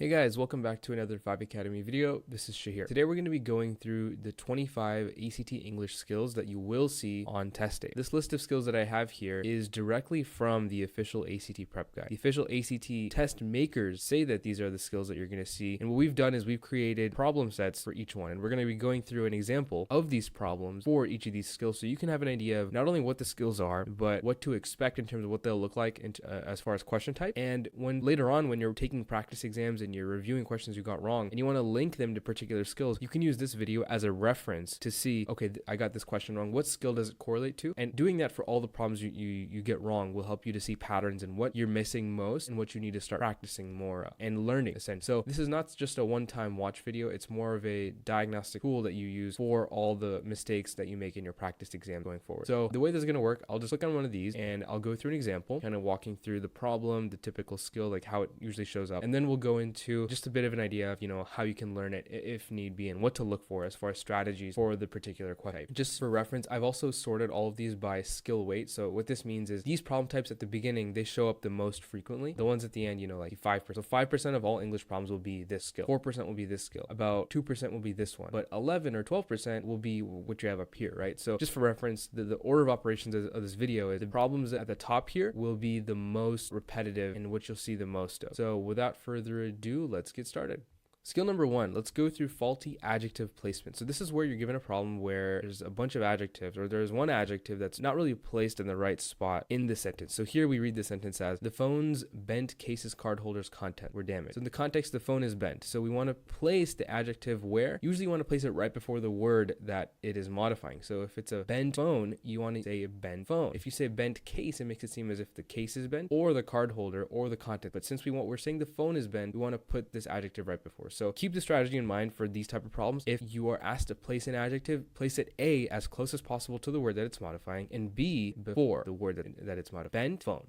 Hey guys, welcome back to another Vibe Academy video. This is Shahir. Today we're going to be going through the 25 ACT English skills that you will see on test day. This list of skills that I have here is directly from the official ACT prep guide. The official ACT test makers say that these are the skills that you're going to see. And what we've done is we've created problem sets for each one. And we're going to be going through an example of these problems for each of these skills so you can have an idea of not only what the skills are, but what to expect in terms of what they'll look like as far as question type. And when later on, when you're taking practice exams and you're reviewing questions you got wrong and you want to link them to particular skills, you can use this video as a reference to see, okay, I got this question wrong. What skill does it correlate to? And doing that for all the problems you get wrong will help you to see patterns in what you're missing most and what you need to start practicing more and learning. So this is not just a one-time watch video. It's more of a diagnostic tool that you use for all the mistakes that you make in your practice exam going forward. So the way this is going to work, I'll just click on one of these and I'll go through an example, kind of walking through the problem, the typical skill, like how it usually shows up. And then we'll go into just a bit of an idea of, how you can learn it if need be and what to look for as far as strategies for the particular question type. Just for reference, I've also sorted all of these by skill weight. So what this means is these problem types at the beginning, they show up the most frequently. The ones at the end, like 5%. So 5% of all English problems will be this skill. 4% will be this skill. About 2% will be this one. But 11 or 12% will be what you have up here, right? So just for reference, the order of operations of this video is the problems at the top here will be the most repetitive and what you'll see the most of. So without further ado, let's get started. Skill number one, let's go through faulty adjective placement. So this is where you're given a problem where there's a bunch of adjectives or there's one adjective that's not really placed in the right spot in the sentence. So here we read the sentence as the phone's bent case's cardholder's content were damaged. So in the context, the phone is bent. So we want to place the adjective where? Usually you want to place it right before the word that it is modifying. So if it's a bent phone, you want to say a bent phone. If you say bent case, it makes it seem as if the case is bent or the cardholder or the content. But since we're saying the phone is bent, we want to put this adjective right before. So keep the strategy in mind for these type of problems. If you are asked to place an adjective, place it A, as close as possible to the word that it's modifying, and B, before the word that it's modifying. Bent phone.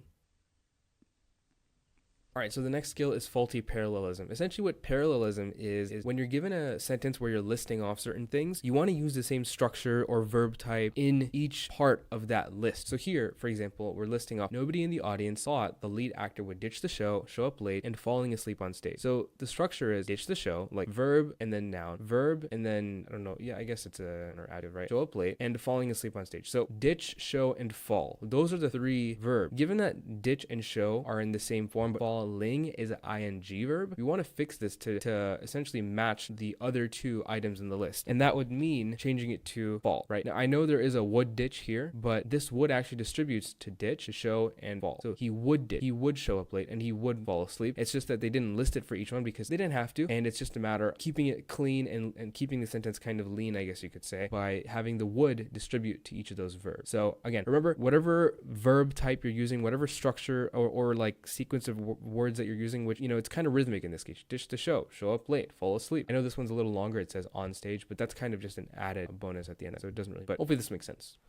All right, so the next skill is faulty parallelism. Essentially what parallelism is when you're given a sentence where you're listing off certain things, you want to use the same structure or verb type in each part of that list. So here, for example, we're listing off, nobody in the audience thought the lead actor would ditch the show, show up late, and falling asleep on stage. So the structure is ditch the show, like verb and then noun, verb and then, I don't know, yeah, I guess it's an adjective, right? Show up late and falling asleep on stage. So ditch, show, and fall. Those are the three verbs. Given that ditch and show are in the same form, but falling is an ing verb, we want to fix this to essentially match the other two items in the list. And that would mean changing it to fall, right? Now, I know there is a would ditch here, but this would actually distributes to ditch, to show, and fall. So he would ditch, he would show up late, and he would fall asleep. It's just that they didn't list it for each one because they didn't have to. And it's just a matter of keeping it clean and keeping the sentence kind of lean, I guess you could say, by having the would distribute to each of those verbs. So again, remember, whatever verb type you're using, whatever structure or like sequence of words that you're using, which it's kind of rhythmic in this case. Ditch the show, show up late, fall asleep. I know this one's a little longer, it says on stage, but that's kind of just an added bonus at the end, so it doesn't really, but hopefully this makes sense.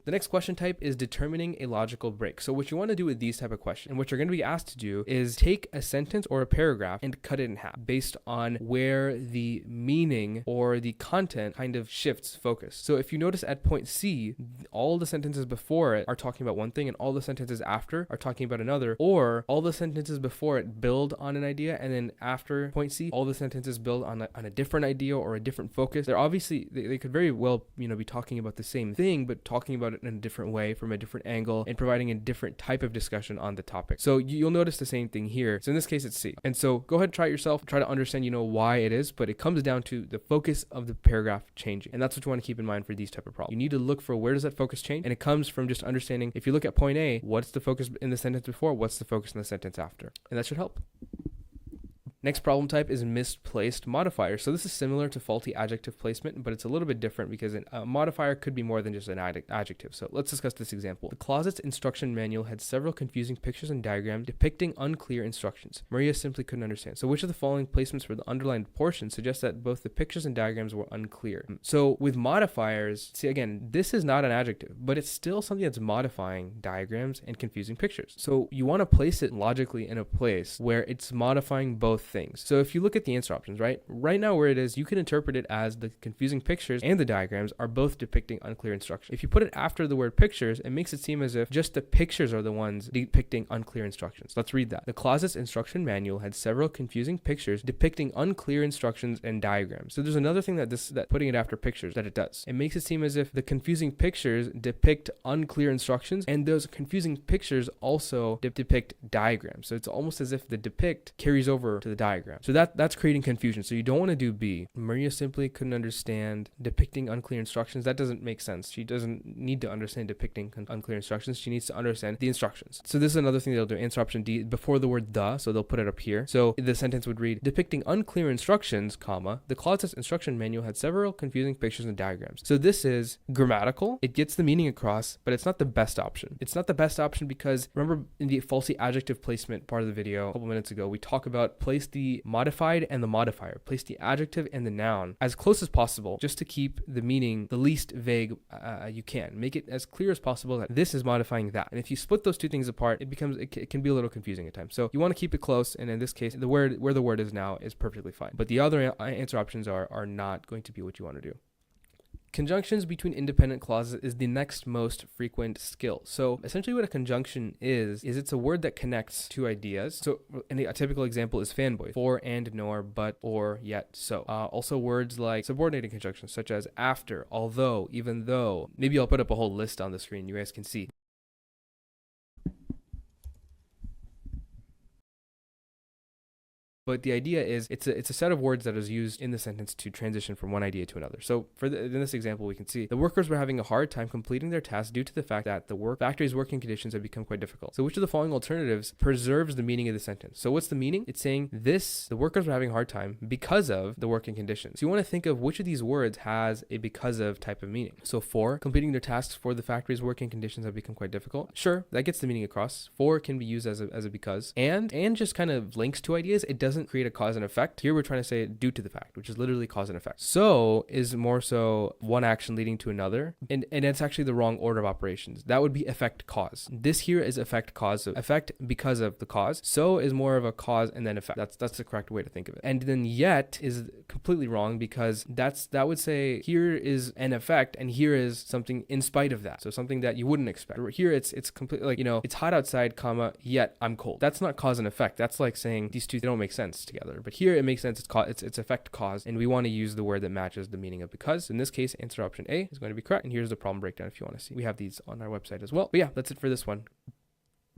The next question type is determining a logical break. So what you want to do with these type of questions, and what you're going to be asked to do, is take a sentence or a paragraph and cut it in half based on where the meaning or the content kind of shifts focus. So if you notice at point C, all the sentences before it are talking about one thing and all the sentences after are talking about another, or all the sentences before it build on an idea and then after point C, all the sentences build on a different idea or a different focus. They're obviously, they could very well, be talking about the same thing, but talking about it in a different way, from a different angle, and providing a different type of discussion on the topic. So you'll notice the same thing here. So in this case, it's C. And so go ahead and try it yourself, try to understand, why it is, but it comes down to the focus of the paragraph changing. And that's what you want to keep in mind for these type of problems. You need to look for where does that focus change? And it comes from just understanding, if you look at point A, what's the focus in the sentence before? What's the focus in the sentence after? And that should help. Next problem type is misplaced modifier. So this is similar to faulty adjective placement, but it's a little bit different because a modifier could be more than just an adjective. So let's discuss this example. The closet's instruction manual had several confusing pictures and diagrams depicting unclear instructions. Maria simply couldn't understand. So which of the following placements for the underlined portion suggests that both the pictures and diagrams were unclear? So with modifiers, see again, this is not an adjective, but it's still something that's modifying diagrams and confusing pictures. So you want to place it logically in a place where it's modifying both things. So if you look at the answer options, right now where it is, you can interpret it as the confusing pictures and the diagrams are both depicting unclear instructions. If you put it after the word pictures, it makes it seem as if just the pictures are the ones depicting unclear instructions. Let's read that. The closet's instruction manual had several confusing pictures depicting unclear instructions and diagrams. So there's another thing that putting it after pictures that it does. It makes it seem as if the confusing pictures depict unclear instructions, and those confusing pictures also depict diagrams. So it's almost as if the depict carries over to the diagram. So that's creating confusion. So you don't want to do B. Maria simply couldn't understand depicting unclear instructions. That doesn't make sense. She doesn't need to understand depicting unclear instructions. She needs to understand the instructions. So this is another thing they'll do. Answer option D before the word the. So they'll put it up here. So the sentence would read, depicting unclear instructions, comma, the closet's instruction manual had several confusing pictures and diagrams. So this is grammatical. It gets the meaning across, but it's not the best option. It's not the best option because remember in the faulty adjective placement part of the video a couple minutes ago, we talk about place the modified and the modifier, place the adjective and the noun as close as possible just to keep the meaning the least vague you can. Make it as clear as possible that this is modifying that. And if you split those two things apart, it can be a little confusing at times. So you want to keep it close, and in this case, the word where the word is now is perfectly fine. But the other answer options are not going to be what you want to do. Conjunctions between independent clauses is the next most frequent skill. So essentially what a conjunction is it's a word that connects two ideas. So a typical example is fanboy, for and nor, but, or, yet, so. Also words like subordinating conjunctions such as after, although, even though. Maybe I'll put up a whole list on the screen you guys can see. But the idea is it's a set of words that is used in the sentence to transition from one idea to another. So in this example, we can see the workers were having a hard time completing their tasks due to the fact that the factory's working conditions have become quite difficult. So which of the following alternatives preserves the meaning of the sentence? So what's the meaning? It's saying the workers were having a hard time because of the working conditions. So you want to think of which of these words has a because of type of meaning. So for completing their tasks for the factory's working conditions have become quite difficult. Sure, that gets the meaning across. For can be used as a because. And just kind of links to ideas. It doesn't create a cause and effect. Here we're trying to say due to the fact, which is literally cause and effect. So is more so one action leading to another, and it's actually the wrong order of operations. That would be effect cause. This here is effect cause, effect because of the cause. So is more of a cause and then effect. That's the correct way to think of it. And then yet is completely wrong because that would say here is an effect and here is something in spite of that. So something that you wouldn't expect. Here it's completely like, it's hot outside, comma, yet I'm cold. That's not cause and effect. That's like saying these two, they don't make sense together. But here it makes sense. It's effect cause, and we want to use the word that matches the meaning of because. In this case, answer option A is going to be correct. And here's the problem breakdown if you want to see. We have these on our website as well. But yeah, that's it for this one.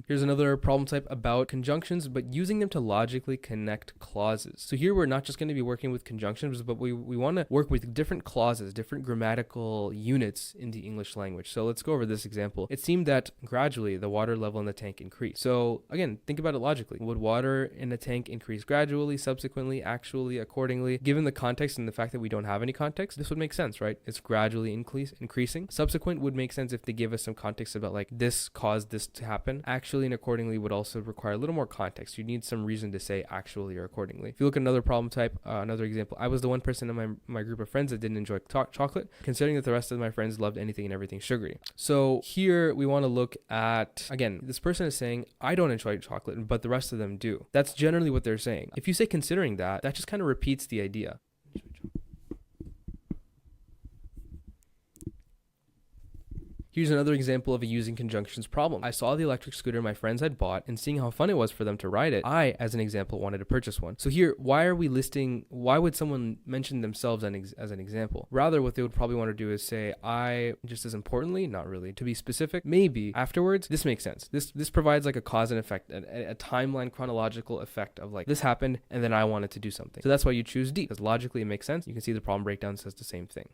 Here's another problem type about conjunctions, but using them to logically connect clauses. So here we're not just going to be working with conjunctions, but we want to work with different clauses, different grammatical units in the English language. So let's go over this example. It seemed that gradually the water level in the tank increased. So again, think about it logically. Would water in a tank increase gradually, subsequently, actually, accordingly? Given the context and the fact that we don't have any context, this would make sense, right? It's gradually increasing. Subsequent would make sense if they give us some context about like this caused this to happen. Actually and accordingly would also require a little more context. You need some reason to say actually or accordingly. If you look at another problem type, another example, I was the one person in my group of friends that didn't enjoy chocolate, considering that the rest of my friends loved anything and everything sugary. So here we want to look at, again, this person is saying, I don't enjoy chocolate, but the rest of them do. That's generally what they're saying. If you say considering that just kind of repeats the idea. Here's another example of a using conjunctions problem. I saw the electric scooter my friends had bought, and seeing how fun it was for them to ride it, I, as an example, wanted to purchase one. So here, why would someone mention themselves as an example? Rather, what they would probably want to do is say, I, just as importantly, not really. To be specific, maybe afterwards, this makes sense. This provides like a cause and effect, a timeline chronological effect of like, this happened, and then I wanted to do something. So that's why you choose D, because logically it makes sense. You can see the problem breakdown says the same thing.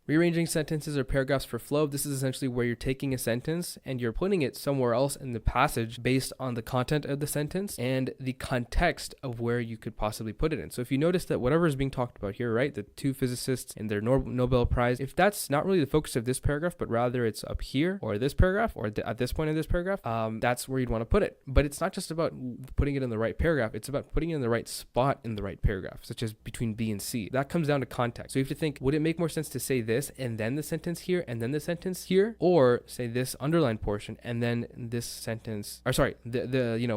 Rearranging sentences or paragraphs for flow. This is essentially where you're taking a sentence and you're putting it somewhere else in the passage based on the content of the sentence and the context of where you could possibly put it in. So if you notice that whatever is being talked about here, right, the two physicists and their Nobel Prize, if that's not really the focus of this paragraph, but rather it's up here or this paragraph or at this point in this paragraph, that's where you'd want to put it. But it's not just about putting it in the right paragraph. It's about putting it in the right spot in the right paragraph, such as between B and C. That comes down to context. So you have to think, would it make more sense to say this this and then the sentence here and then the sentence here, or say this underlined portion and then this sentence, or sorry, the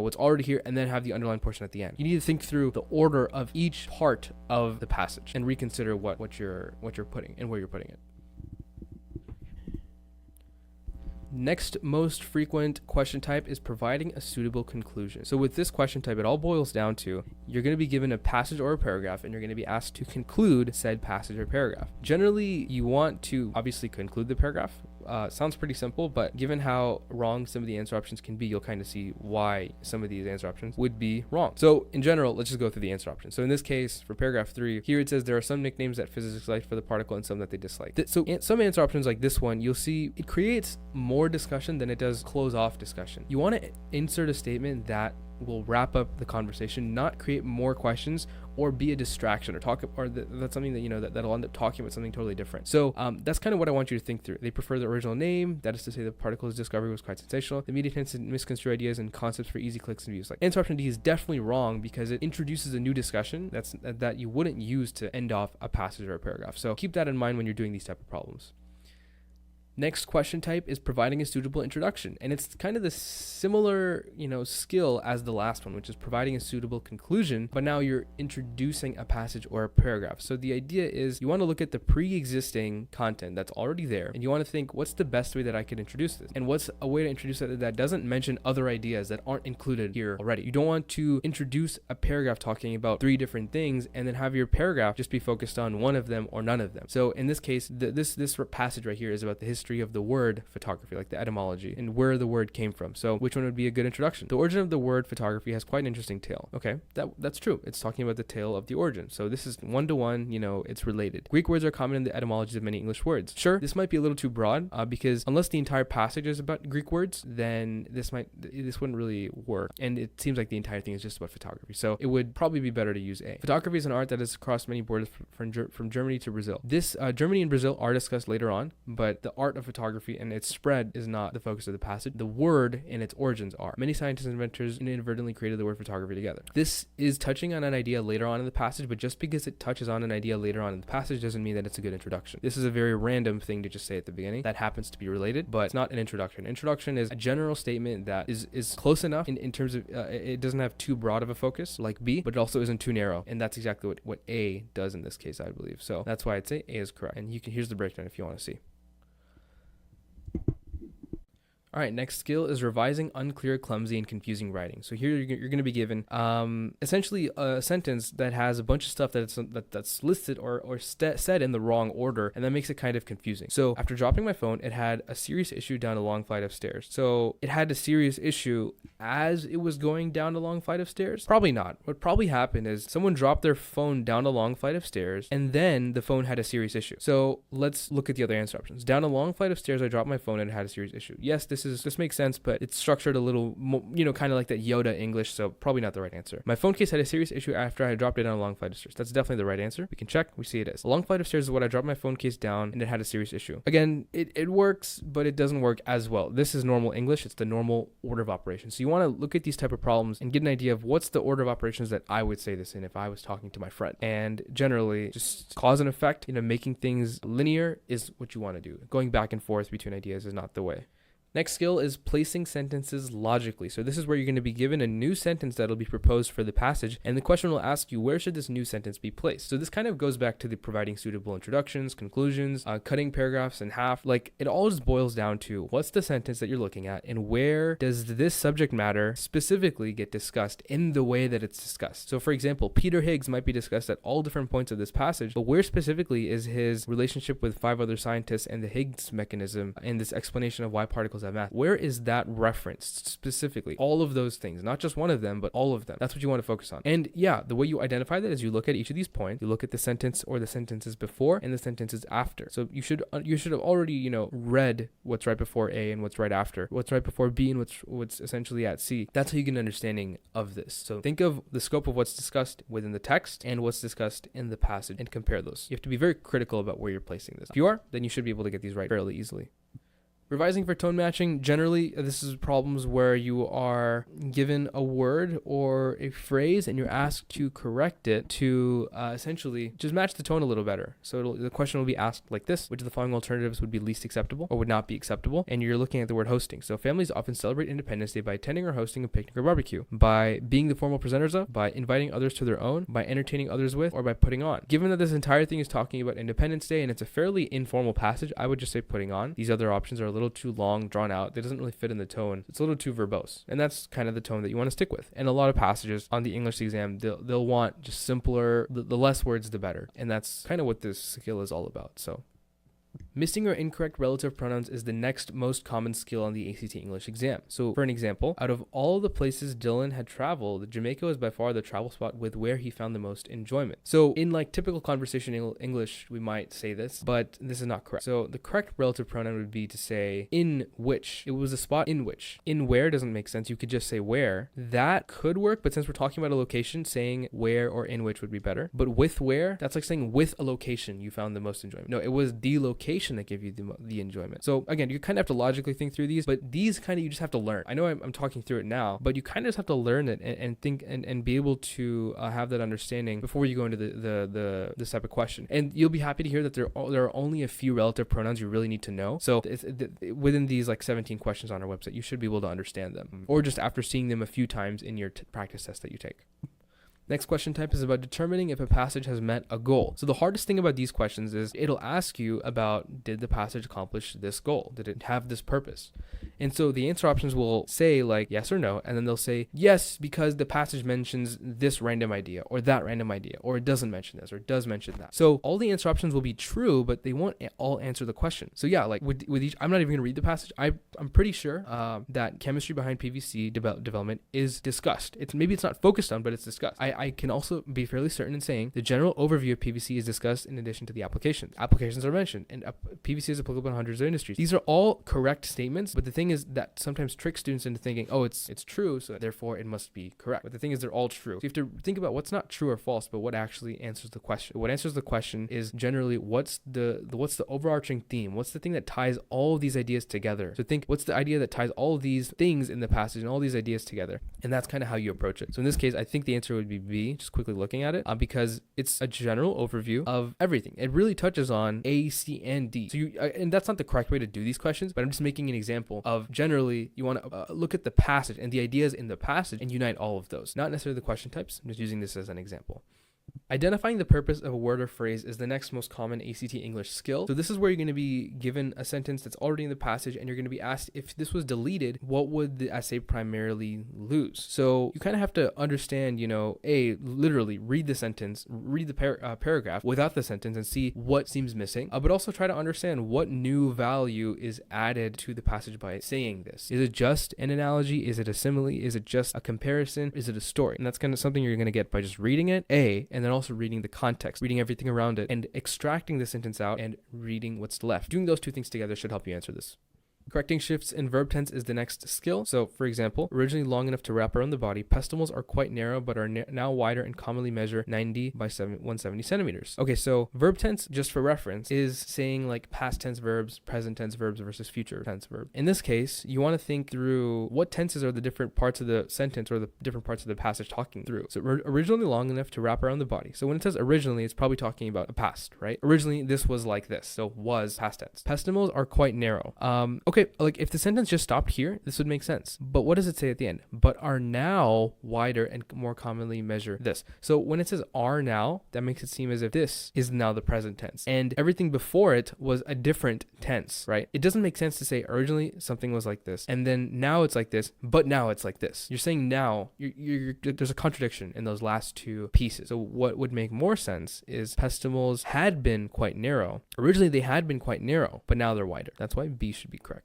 what's already here and then have the underlined portion at the end. You need to think through the order of each part of the passage and reconsider what you're putting and where you're putting it. Next most frequent question type is providing a suitable conclusion. So with this question type, it all boils down to you're going to be given a passage or a paragraph and you're going to be asked to conclude said passage or paragraph. Generally, you want to obviously conclude the paragraph. Sounds pretty simple, but given how wrong some of the answer options can be, you'll kind of see why some of these answer options would be wrong. So in general, let's just go through the answer options. So in this case, for paragraph 3, here it says there are some nicknames that physicists like for the particle and some that they dislike. So some answer options like this one, you'll see it creates more discussion than it does close off discussion. You want to insert a statement that will wrap up the conversation, not create more questions or be a distraction or that's something that that'll end up talking about something totally different. So that's kind of what I want you to think through. They prefer the original name, that is to say the particle's discovery was quite sensational. The media tends to misconstrue ideas and concepts for easy clicks and views. Like answer option D is definitely wrong because it introduces a new discussion that you wouldn't use to end off a passage or a paragraph. So keep that in mind when you're doing these type of problems. Next question type is providing a suitable introduction, and it's kind of the similar, skill as the last one, which is providing a suitable conclusion, but now you're introducing a passage or a paragraph. So the idea is you want to look at the pre-existing content that's already there, and you want to think, what's the best way that I could introduce this? And what's a way to introduce it that doesn't mention other ideas that aren't included here already? You don't want to introduce a paragraph talking about 3 different things and then have your paragraph just be focused on one of them or none of them. So in this case, this passage right here is about the history of the word photography, like the etymology and where the word came from. So which one would be a good introduction? The origin of the word photography has quite an interesting tale. Okay, that's true. It's talking about the tale of the origin. So this is one-to-one, it's related. Greek words are common in the etymologies of many English words. Sure, this might be a little too broad because unless the entire passage is about Greek words, then this wouldn't really work. And it seems like the entire thing is just about photography. So it would probably be better to use A. Photography is an art that has crossed many borders from Germany to Brazil. This Germany and Brazil are discussed later on, but the art of photography and its spread is not the focus of the passage. The word and its origins are. Many scientists and inventors inadvertently created the word photography together. This is touching on an idea later on in the passage, but just because it touches on an idea later on in the passage doesn't mean that it's a good introduction. This is a very random thing to just say at the beginning that happens to be related, but it's not an introduction. Introduction is a general statement that is close enough in terms of it doesn't have too broad of a focus like B, but it also isn't too narrow, and that's exactly what A does in this case, I believe. So that's why I'd say A is correct, and here's the breakdown if you want to see. All right, next skill is revising unclear, clumsy, and confusing writing. So here you're going to be given essentially a sentence that has a bunch of stuff that's listed or said in the wrong order, and that makes it kind of confusing. So after dropping my phone, it had a serious issue down a long flight of stairs. So it had a serious issue as it was going down a long flight of stairs? Probably not. What probably happened is someone dropped their phone down a long flight of stairs, and then the phone had a serious issue. So let's look at the other answer options. Down a long flight of stairs, I dropped my phone and it had a serious issue. Yes, this makes sense, but it's structured a little, kind of like that Yoda English, so probably not the right answer. My phone case had a serious issue after I dropped it down a long flight of stairs. That's definitely the right answer. We can check. We see it is. A long flight of stairs is what I dropped my phone case down and it had a serious issue. Again, it works, but it doesn't work as well. This is normal English. It's the normal order of operations. So you want to look at these type of problems and get an idea of what's the order of operations that I would say this in if I was talking to my friend. And generally, just cause and effect, making things linear is what you want to do. Going back and forth between ideas is not the way. Next skill is placing sentences logically. So this is where you're going to be given a new sentence that'll be proposed for the passage, and the question will ask you, where should this new sentence be placed? So this kind of goes back to the providing suitable introductions, conclusions, cutting paragraphs in half. Like, it all just boils down to what's the sentence that you're looking at, and where does this subject matter specifically get discussed in the way that it's discussed. So for example, Peter Higgs might be discussed at all different points of this passage, but where specifically is his relationship with 5 other scientists and the Higgs mechanism and this explanation of why particles have mass? Where is that referenced specifically? All of those things, not just one of them, but all of them. That's what you want to focus on. And yeah, the way you identify that is you look at each of these points, you look at the sentence or the sentences before and the sentences after. So you should have already, read what's right before A and what's right after, what's right before B and what's essentially at C. That's how you get an understanding of this. So think of the scope of what's discussed within the text and what's discussed in the passage and compare those. You have to be very critical about where you're placing this. If you are, then you should be able to get these right fairly easily. Revising for tone matching, generally, this is problems where you are given a word or a phrase and you're asked to correct it to essentially just match the tone a little better. So the question will be asked like this: which of the following alternatives would be least acceptable or would not be acceptable? And you're looking at the word hosting. So families often celebrate Independence Day by attending or hosting a picnic or barbecue, by being the formal presenters of, by inviting others to their own, by entertaining others with, or by putting on. Given that this entire thing is talking about Independence Day and it's a fairly informal passage, I would just say putting on. These other options are a little too long, drawn out. It doesn't really fit in the tone. It's a little too verbose. And that's kind of the tone that you want to stick with. And a lot of passages on the English exam, they'll want just simpler, the less words, the better. And that's kind of what this skill is all about. So missing or incorrect relative pronouns is the next most common skill on the ACT English exam. So for an example, out of all the places Dylan had traveled, Jamaica was by far the travel spot with where he found the most enjoyment. So in like typical conversational English, we might say this, but this is not correct. So the correct relative pronoun would be to say in which. It was a spot in which. In where doesn't make sense. You could just say where. That could work, but since we're talking about a location, saying where or in which would be better. But with where, that's like saying with a location you found the most enjoyment. No, it was the location that give you the enjoyment. So again, you kind of have to logically think through these, but these kind of you just have to learn. I know I'm talking through it now, but you kind of just have to learn it and think and be able to have that understanding before you go into this type of question. And you'll be happy to hear that there are only a few relative pronouns you really need to know. So within these like 17 questions on our website, you should be able to understand them, or just after seeing them a few times in your practice test that you take. Next question type is about determining if a passage has met a goal. So the hardest thing about these questions is it'll ask you about, did the passage accomplish this goal? Did it have this purpose? And so the answer options will say like yes or no, and then they'll say yes because the passage mentions this random idea or that random idea, or it doesn't mention this or it does mention that. So all the answer options will be true, but they won't all answer the question. So yeah, like with each, I'm not even gonna read the passage. I'm pretty sure that chemistry behind PVC development is discussed. Maybe it's not focused on, but it's discussed. I can also be fairly certain in saying the general overview of PVC is discussed in addition to the applications. Applications are mentioned, and PVC is applicable in hundreds of industries. These are all correct statements, but the thing is that sometimes tricks students into thinking, oh, it's true, so therefore it must be correct. But the thing is, they're all true. So you have to think about what's not true or false, but what actually answers the question. What answers the question is generally what's the overarching theme? What's the thing that ties all of these ideas together? So think, what's the idea that ties all of these things in the passage and all these ideas together? And that's kind of how you approach it. So in this case, I think the answer would be B, just quickly looking at it, because it's a general overview of everything. It really touches on A, C, and D. So and that's not the correct way to do these questions, but I'm just making an example of generally you want to look at the passage and the ideas in the passage and unite all of those, not necessarily the question types. I'm just using this as an example. Identifying the purpose of a word or phrase is the next most common ACT English skill. So this is where you're going to be given a sentence that's already in the passage, and you're going to be asked if this was deleted, what would the essay primarily lose? So you kind of have to understand, literally read the sentence, read the paragraph without the sentence and see what seems missing, but also try to understand what new value is added to the passage by saying this. Is it just an analogy? Is it a simile? Is it just a comparison? Is it a story? And that's kind of something you're going to get by just reading it, and then also reading the context, reading everything around it, and extracting the sentence out and reading what's left. Doing those two things together should help you answer this. Correcting shifts in verb tense is the next skill. So, for example, originally long enough to wrap around the body, pestimals are quite narrow but are now wider and commonly measure 90 by 170 centimeters. Okay, so verb tense, just for reference, is saying like past tense verbs, present tense verbs versus future tense verb. In this case, you want to think through what tenses are the different parts of the sentence or the different parts of the passage talking through. So, originally long enough to wrap around the body. So when it says originally, it's probably talking about a past, right? Originally, this was like this. So was past tense. Pestimals are quite narrow. Okay, like if the sentence just stopped here, this would make sense. But what does it say at the end? But are now wider and more commonly measure this. So when it says are now, that makes it seem as if this is now the present tense. And everything before it was a different tense, right? It doesn't make sense to say originally something was like this, and then now it's like this, but now it's like this. You're saying now, there's a contradiction in those last two pieces. So what would make more sense is pestimals had been quite narrow. Originally they had been quite narrow, but now they're wider. That's why B should be correct.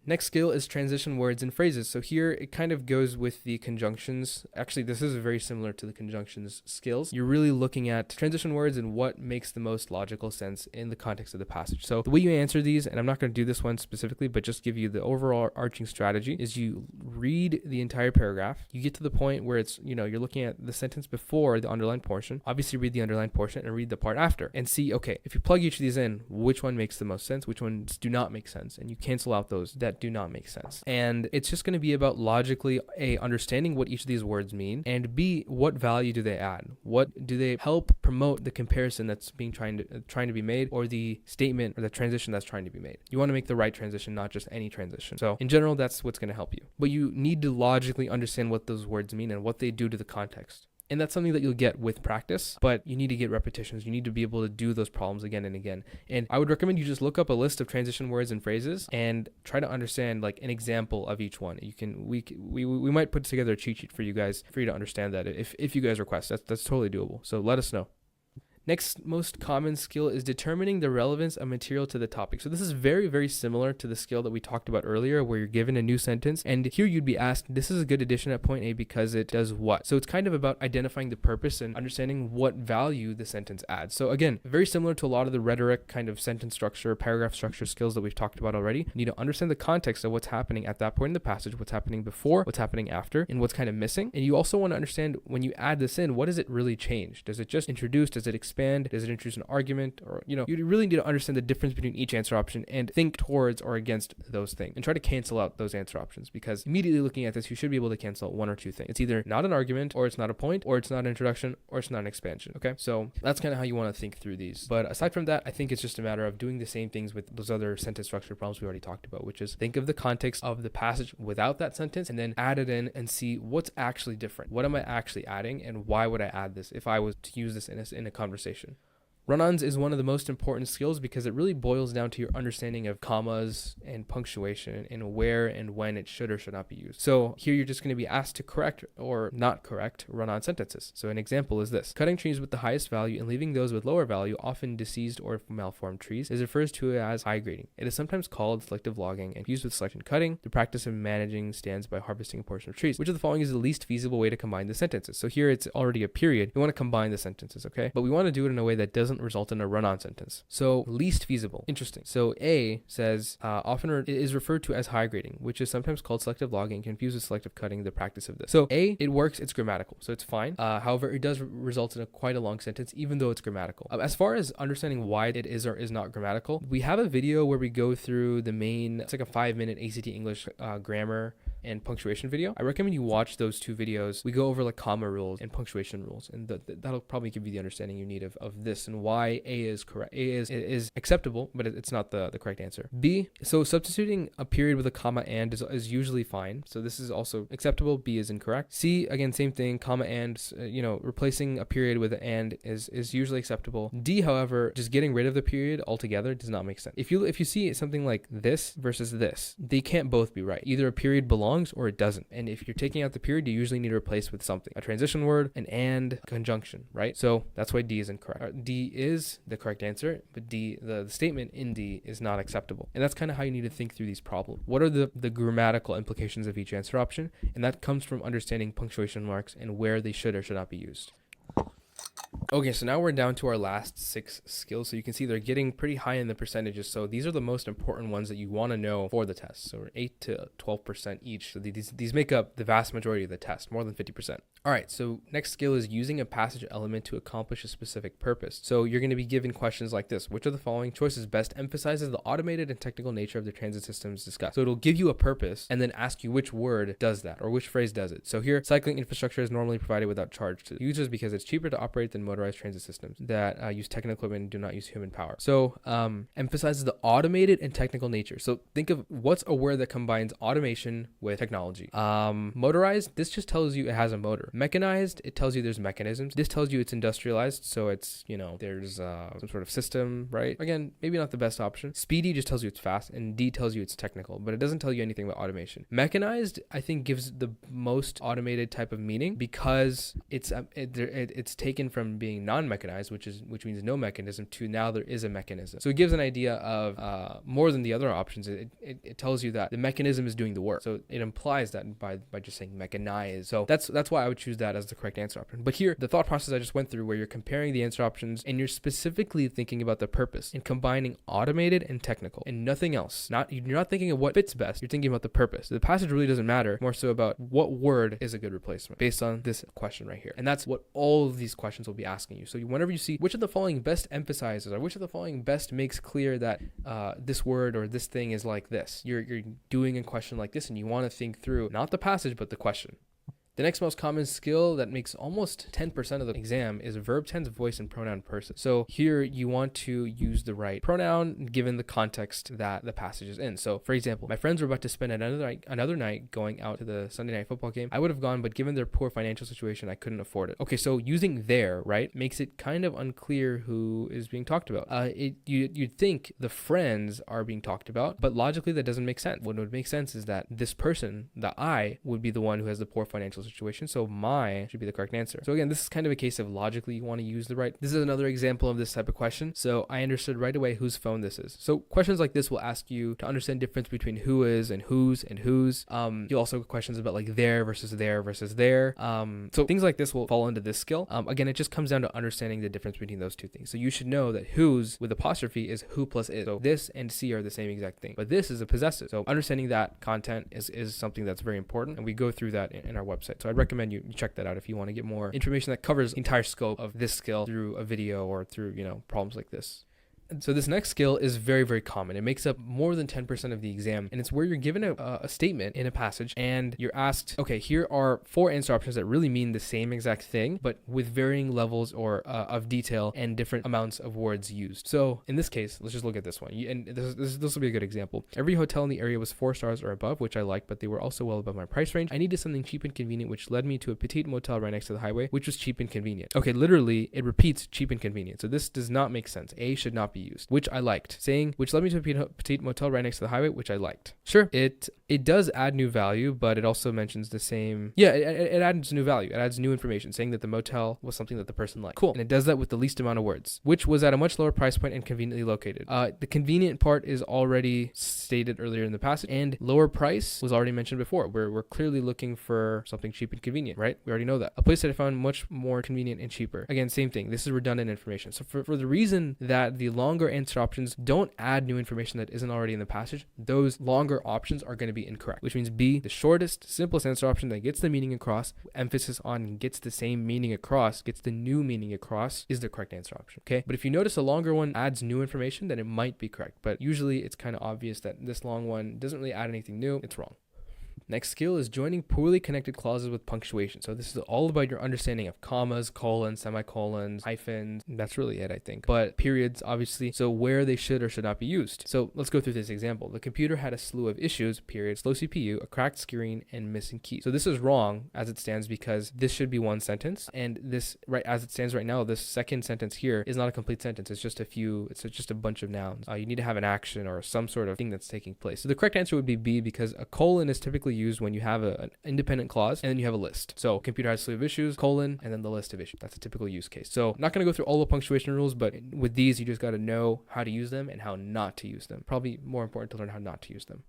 Next skill is transition words and phrases. So here it kind of goes with the conjunctions. Actually, this is very similar to the conjunctions skills. You're really looking at transition words and what makes the most logical sense in the context of the passage. So the way you answer these, and I'm not going to do this one specifically, but just give you the overall arching strategy, is you read the entire paragraph. You get to the point where it's, you're looking at the sentence before the underlined portion. Obviously read the underlined portion and read the part after and see, okay, if you plug each of these in, which one makes the most sense, which ones do not make sense, and you cancel out those that do not make sense. And it's just going to be about logically, A, understanding what each of these words mean, and B, what value do they add? What do they help promote the comparison that's being trying to be made, or the statement or the transition that's trying to be made? You want to make the right transition, not just any transition. So in general, that's what's going to help you. But you need to logically understand what those words mean and what they do to the context. And that's something that you'll get with practice, but you need to get repetitions. You need to be able to do those problems again and again. And I would recommend you just look up a list of transition words and phrases and try to understand like an example of each one. We might put together a cheat sheet for you guys, for you to understand that if you guys request. That's totally doable. So let us know. Next most common skill is determining the relevance of material to the topic. So this is very, very similar to the skill that we talked about earlier, where you're given a new sentence and here you'd be asked, this is a good addition at point A because it does what? So it's kind of about identifying the purpose and understanding what value the sentence adds. So again, very similar to a lot of the rhetoric kind of sentence structure, paragraph structure skills that we've talked about already. You need to understand the context of what's happening at that point in the passage, what's happening before, what's happening after, and what's kind of missing. And you also want to understand when you add this in, what does it really change? Does it just introduce? Does it expand? Does it introduce an argument? Or, you really need to understand the difference between each answer option and think towards or against those things and try to cancel out those answer options, because immediately looking at this, you should be able to cancel out one or two things. It's either not an argument, or it's not a point, or it's not an introduction, or it's not an expansion. Okay. So that's kind of how you want to think through these. But aside from that, I think it's just a matter of doing the same things with those other sentence structure problems we already talked about, which is think of the context of the passage without that sentence and then add it in and see what's actually different. What am I actually adding, and why would I add this if I was to use this in a conversation? Run-ons is one of the most important skills because it really boils down to your understanding of commas and punctuation and where and when it should or should not be used. So here you're just going to be asked to correct or not correct run-on sentences. So an example is this: cutting trees with the highest value and leaving those with lower value, often diseased or malformed trees, is referred to as high grading. It is sometimes called selective logging and used with selection cutting, the practice of managing stands by harvesting a portion of trees. Which of the following is the least feasible way to combine the sentences? So here it's already a period. We want to combine the sentences, okay? But we want to do it in a way that doesn't result in a run-on sentence. So least feasible. Interesting. So A says often it is referred to as high grading, which is sometimes called selective logging, confused with selective cutting, the practice of this. So A, it works, it's grammatical, so it's fine. However, it does result in quite a long sentence, even though it's grammatical. As far as understanding why it is or is not grammatical, we have a video where we go through the main, it's like a 5-minute ACT English grammar and punctuation video. I recommend you watch those two videos. We go over like comma rules and punctuation rules, and that'll probably give you the understanding you need of this and why A is correct. A is acceptable, but it's not the correct answer. B, so substituting a period with a comma and is usually fine. So this is also acceptable. B is incorrect. C, again, same thing, comma and, replacing a period with an and is usually acceptable. D, however, just getting rid of the period altogether does not make sense. If you see something like this versus this, they can't both be right. Either a period belongs or it doesn't. And if you're taking out the period, you usually need to replace with something, a transition word, an and, a conjunction, right? So that's why D is incorrect. D is the correct answer, but D, the statement in D is not acceptable. And that's kind of how you need to think through these problems. What are the grammatical implications of each answer option? And that comes from understanding punctuation marks and where they should or should not be used. Okay, so now we're down to our last 6 skills. So you can see they're getting pretty high in the percentages. So these are the most important ones that you want to know for the test. So 8 to 12% each. So these make up the vast majority of the test, more than 50%. All right, so next skill is using a passage element to accomplish a specific purpose. So you're going to be given questions like this: which of the following choices best emphasizes the automated and technical nature of the transit systems discussed? So it'll give you a purpose and then ask you which word does that or which phrase does it. So here, cycling infrastructure is normally provided without charge to users because it's cheaper to operate than motorized transit systems that use technical equipment and do not use human power. So emphasizes the automated and technical nature. So think of what's a word that combines automation with technology. Motorized, this just tells you it has a motor. Mechanized, it tells you there's mechanisms. This tells you it's industrialized, so it's, there's some sort of system, right? Again, maybe not the best option. Speedy just tells you it's fast, and D tells you it's technical, but it doesn't tell you anything about automation. Mechanized, I think, gives the most automated type of meaning because it's taken from being being non-mechanized, which means no mechanism, to now there is a mechanism. So it gives an idea of more than the other options. It tells you that the mechanism is doing the work. So it implies that by just saying mechanized. So that's why I would choose that as the correct answer option. But here, the thought process I just went through, where you're comparing the answer options and you're specifically thinking about the purpose and combining automated and technical and nothing else. You're not thinking of what fits best. You're thinking about the purpose. The passage really doesn't matter, more so about what word is a good replacement based on this question right here. And that's what all of these questions will be asking you. So whenever you see which of the following best emphasizes or which of the following best makes clear that this word or this thing is like this, you're doing a question like this, and you want to think through not the passage but the question. The next most common skill that makes almost 10% of the exam is verb tense, voice, and pronoun person. So here you want to use the right pronoun given the context that the passage is in. So for example, my friends were about to spend another night going out to the Sunday night football game. I would have gone, but given their poor financial situation, I couldn't afford it. Okay, so using there, right, makes it kind of unclear who is being talked about. You'd think the friends are being talked about, but logically that doesn't make sense. What would make sense is that this person, the I, would be the one who has the poor financial situation, so my should be the correct answer. So again, this is kind of a case of logically you want to use the right. This is another example of this type of question, so I understood right away whose phone this is. So questions like this will ask you to understand difference between who is and whose and whose. You'll also have questions about like there versus there versus there. So things like this will fall into this skill. Again, it just comes down to understanding the difference between those two things. So you should know that whose with apostrophe is who plus is. So this and C are the same exact thing, but this is a possessive. So understanding that content is something that's very important, and we go through that in our website. So I'd recommend you check that out if you want to get more information that covers the entire scope of this skill through a video or through, problems like this. So this next skill is very, very common. It makes up more than 10% of the exam, and it's where you're given a statement in a passage and you're asked, okay, here are 4 answer options that really mean the same exact thing, but with varying levels or of detail and different amounts of words used. So in this case, let's just look at this one. And this will be a good example. Every hotel in the area was 4 stars or above, which I liked, but they were also well above my price range. I needed something cheap and convenient, which led me to a petite motel right next to the highway, which was cheap and convenient. Okay, literally, it repeats cheap and convenient. So this does not make sense. A should not be used, which I liked. Saying, which led me to a petite motel right next to the highway, which I liked. Sure, it does add new value, but it also mentions the same. Yeah, it adds new value. It adds new information, saying that the motel was something that the person liked. Cool. And it does that with the least amount of words, which was at a much lower price point and conveniently located. The convenient part is already stated earlier in the passage, and lower price was already mentioned before. We're clearly looking for something cheap and convenient, right? We already know that. A place that I found much more convenient and cheaper. Again, same thing. This is redundant information. So for the reason that the longer answer options don't add new information that isn't already in the passage, those longer options are going to be incorrect, which means B, the shortest, simplest answer option that gets the meaning across, emphasis on gets the same meaning across, gets the new meaning across, is the correct answer option. Okay, but if you notice a longer one adds new information, then it might be correct, but usually it's kind of obvious that this long one doesn't really add anything new. It's wrong. Next skill is joining poorly connected clauses with punctuation. So this is all about your understanding of commas, colons, semicolons, hyphens. That's really it, I think. But periods, obviously. So where they should or should not be used. So let's go through this example. The computer had a slew of issues, period, slow CPU, a cracked screen, and missing keys. So this is wrong as it stands because this should be one sentence. And this, right as it stands right now, this second sentence here is not a complete sentence. It's just a bunch of nouns. You need to have an action or some sort of thing that's taking place. So the correct answer would be B, because a colon is typically used when you have an independent clause and then you have a list. So computer has a slew of issues, colon, and then the list of issues. That's a typical use case. So I'm not going to go through all the punctuation rules, but with these, you just got to know how to use them and how not to use them. Probably more important to learn how not to use them.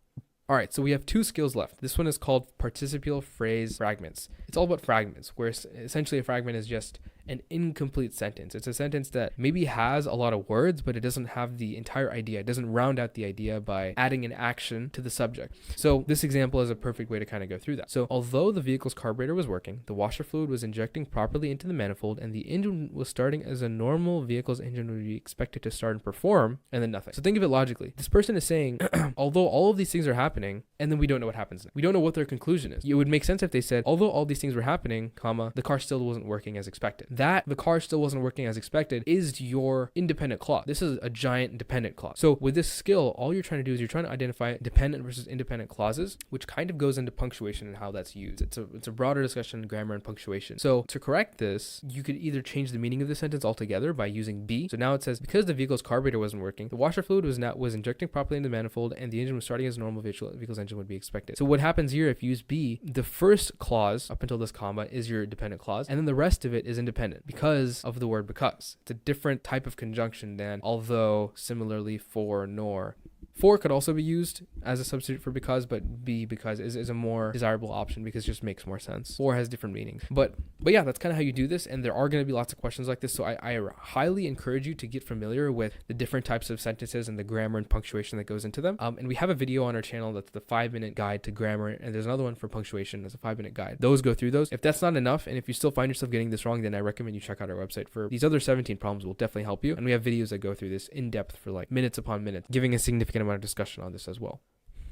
All right, so we have 2 skills left. This one is called participial phrase fragments. It's all about fragments, where essentially a fragment is just an incomplete sentence. It's a sentence that maybe has a lot of words, but it doesn't have the entire idea. It doesn't round out the idea by adding an action to the subject. So this example is a perfect way to kind of go through that. So although the vehicle's carburetor was working, the washer fluid was injecting properly into the manifold, and the engine was starting as a normal vehicle's engine would be expected to start and perform, and then nothing. So think of it logically. This person is saying, although all of these things are happening, and then we don't know what happens next. We don't know what their conclusion is. It would make sense if they said, although all these things were happening, comma, the car still wasn't working as expected. That the car still wasn't working as expected is your independent clause. This is a giant dependent clause. So with this skill, all you're trying to do is you're trying to identify dependent versus independent clauses, which kind of goes into punctuation and how that's used. It's a broader discussion, grammar and punctuation. So to correct this, you could either change the meaning of the sentence altogether by using B. So now it says, because the vehicle's carburetor wasn't working, the washer fluid was injecting properly into the manifold, and the engine was starting as a normal vehicle's engine comprehension would be expected. So what happens here, if you use be, the first clause up until this comma is your dependent clause, and then the rest of it is independent because of the word because. It's a different type of conjunction than although, similarly, for, nor. For could also be used as a substitute for because, but be because is a more desirable option because it just makes more sense. For has different meanings. But yeah, that's kind of how you do this, and there are going to be lots of questions like this, so I highly encourage you to get familiar with the different types of sentences and the grammar and punctuation that goes into them. And we have a video on our channel that's the 5-minute guide to grammar, and there's another one for punctuation as a 5-minute guide. Those go through those. If that's not enough, and if you still find yourself getting this wrong, then I recommend you check out our website for these other 17 problems will definitely help you. And we have videos that go through this in depth for like minutes upon minutes, giving a significant amount of discussion on this as well.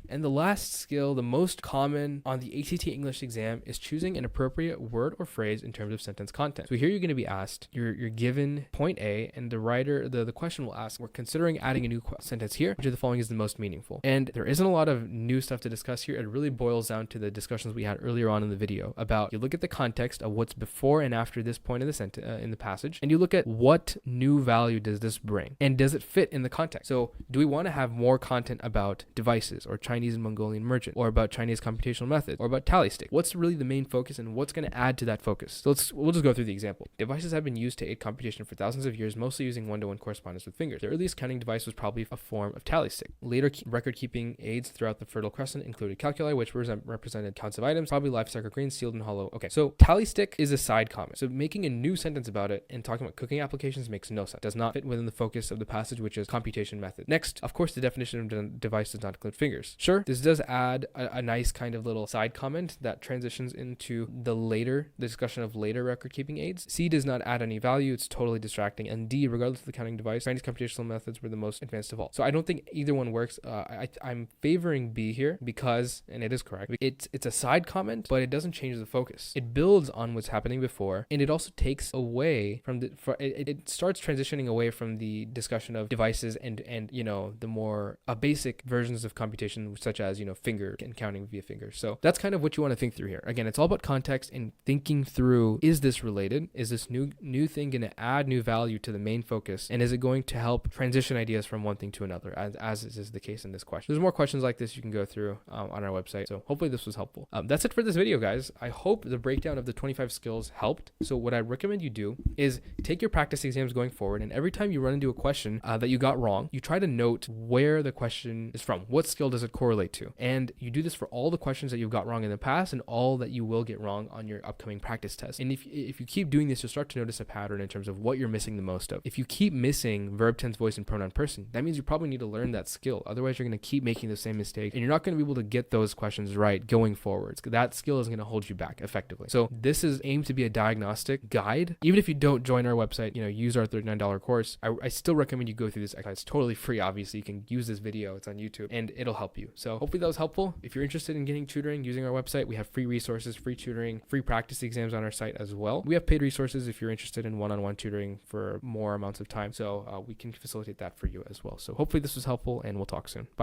And the last skill, the most common on the ACT English exam, is choosing an appropriate word or phrase in terms of sentence content. So here you're going to be asked, you're given point A, and the writer, the question will ask, we're considering adding a new sentence here. Which of the following is the most meaningful? And there isn't a lot of new stuff to discuss here. It really boils down to the discussions we had earlier on in the video about, you look at the context of what's before and after this point of the sentence in the passage, and you look at what new value does this bring, and does it fit in the context? So do we want to have more content about devices or Chinese and Mongolian merchant, or about Chinese computational methods, or about tally stick? What's really the main focus, and what's going to add to that focus? So we'll just go through the example. Devices have been used to aid computation for thousands of years, mostly using one-to-one correspondence with fingers. The earliest counting device was probably a form of tally stick. Later record-keeping aids throughout the Fertile Crescent included calculi, which represented counts of items, probably life cycle grains sealed and hollow. Okay, so tally stick is a side comment. So making a new sentence about it and talking about cooking applications makes no sense. Does not fit within the focus of the passage, which is computation method. Next, of course, the definition of device does not include fingers. Sure, this does add a nice kind of little side comment that transitions into the discussion of later record keeping aids. C does not add any value. It's totally distracting. And D, regardless of the counting device, Chinese computational methods were the most advanced of all. So I don't think either one works. I'm favoring B here because, and it is correct, it's a side comment, but it doesn't change the focus. It builds on what's happening before, and it also takes away from it starts transitioning away from the discussion of devices and you know, the more basic versions of computation, such as, you know, finger and counting via fingers. So that's kind of what you want to think through here. Again, it's all about context and thinking through, is this related? Is this new thing going to add new value to the main focus? And is it going to help transition ideas from one thing to another, as is the case in this question? There's more questions like this you can go through on our website. So hopefully this was helpful. That's it for this video, guys. I hope the breakdown of the 25 skills helped. So what I recommend you do is take your practice exams going forward, and every time you run into a question that you got wrong, you try to note where the question is from. What skill does it correlate to? And you do this for all the questions that you've got wrong in the past and all that you will get wrong on your upcoming practice test. And if you keep doing this, you'll start to notice a pattern in terms of what you're missing the most of. If you keep missing verb, tense, voice, and pronoun, person, that means you probably need to learn that skill. Otherwise, you're going to keep making the same mistake, and you're not going to be able to get those questions right going forwards. That skill is going to hold you back effectively. So this is aimed to be a diagnostic guide. Even if you don't join our website, you know, use our $39 course, I still recommend you go through this exercise. It's totally free, obviously. You can use this video. It's on YouTube, and it'll help you. So hopefully that was helpful. If you're interested in getting tutoring using our website, we have free resources, free tutoring, free practice exams on our site as well. We have paid resources if you're interested in one-on-one tutoring for more amounts of time. So we can facilitate that for you as well. So hopefully this was helpful, and we'll talk soon. Bye.